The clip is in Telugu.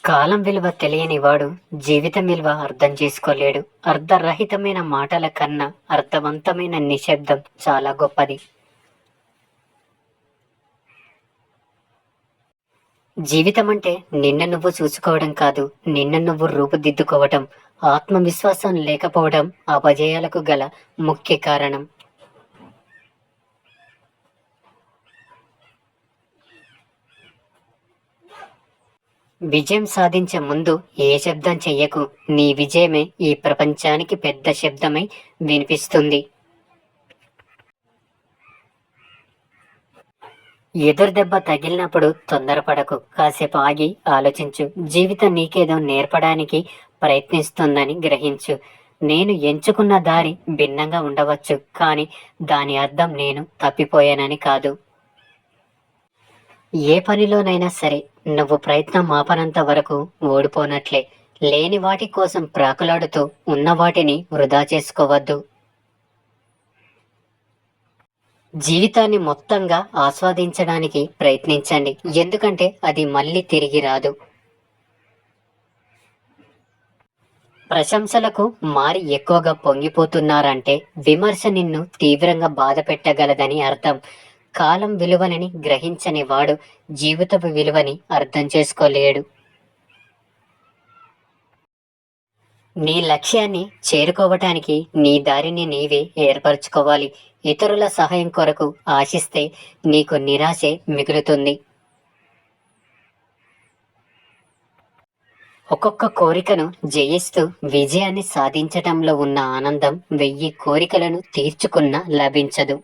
కాలం విలువ తెలియని వాడు జీవితం విలువ అర్థం చేసుకోలేడు. అర్ధరహితమైన మాటల కన్నా అర్థవంతమైన నిశ్శబ్దం చాలా గొప్పది. జీవితం అంటే నిన్ను నువ్వు చూసుకోవడం కాదు, నిన్ను నువ్వు రూపుదిద్దుకోవటం. ఆత్మవిశ్వాసం లేకపోవడం అపజయాలకు గల ముఖ్య కారణం. విజయం సాధించే ముందు ఏ శబ్దం చెయ్యకు. నీ విజయమే ఈ ప్రపంచానికి పెద్ద శబ్దమై వినిపిస్తుంది. ఎదురు దెబ్బ తగిలినప్పుడు తొందరపడకు. కాసేపు ఆగి ఆలోచించు. జీవితం నీకేదో నేర్పడానికి ప్రయత్నిస్తుందని గ్రహించు. నేను ఎంచుకున్న దారి భిన్నంగా ఉండవచ్చు, కానీ దాని అర్థం నేను తప్పిపోయానని కాదు. ఏ పనిలోనైనా సరే నువ్వు ప్రయత్నం ఆపనంత వరకు ఓడిపోనట్లే. లేని వాటి కోసం ప్రాకులాడుతూ ఉన్న వాటిని వృధా చేసుకోవద్దు. జీవితాన్ని మొత్తంగా ఆస్వాదించడానికి ప్రయత్నించండి, ఎందుకంటే అది మళ్ళీ తిరిగి రాదు. ప్రశంసలకు మారి ఎక్కువగా పొంగిపోతున్నారంటే విమర్శ నిన్ను తీవ్రంగా బాధ పెట్టగలదని అర్థం. కాలం విలువని గ్రహించని వాడు జీవితపు విలువని అర్థం చేసుకోలేడు. నీ లక్ష్యాన్ని చేరుకోవటానికి నీ దారిని నీవే ఏర్పరచుకోవాలి. ఇతరుల సహాయం కొరకు ఆశిస్తే నీకు నిరాశే మిగులుతుంది. ఒక్కొక్క కోరికను జయిస్తూ విజయాన్ని సాధించటంలో ఉన్న ఆనందం 1000 కోరికలను తీర్చుకున్నా లభించదు.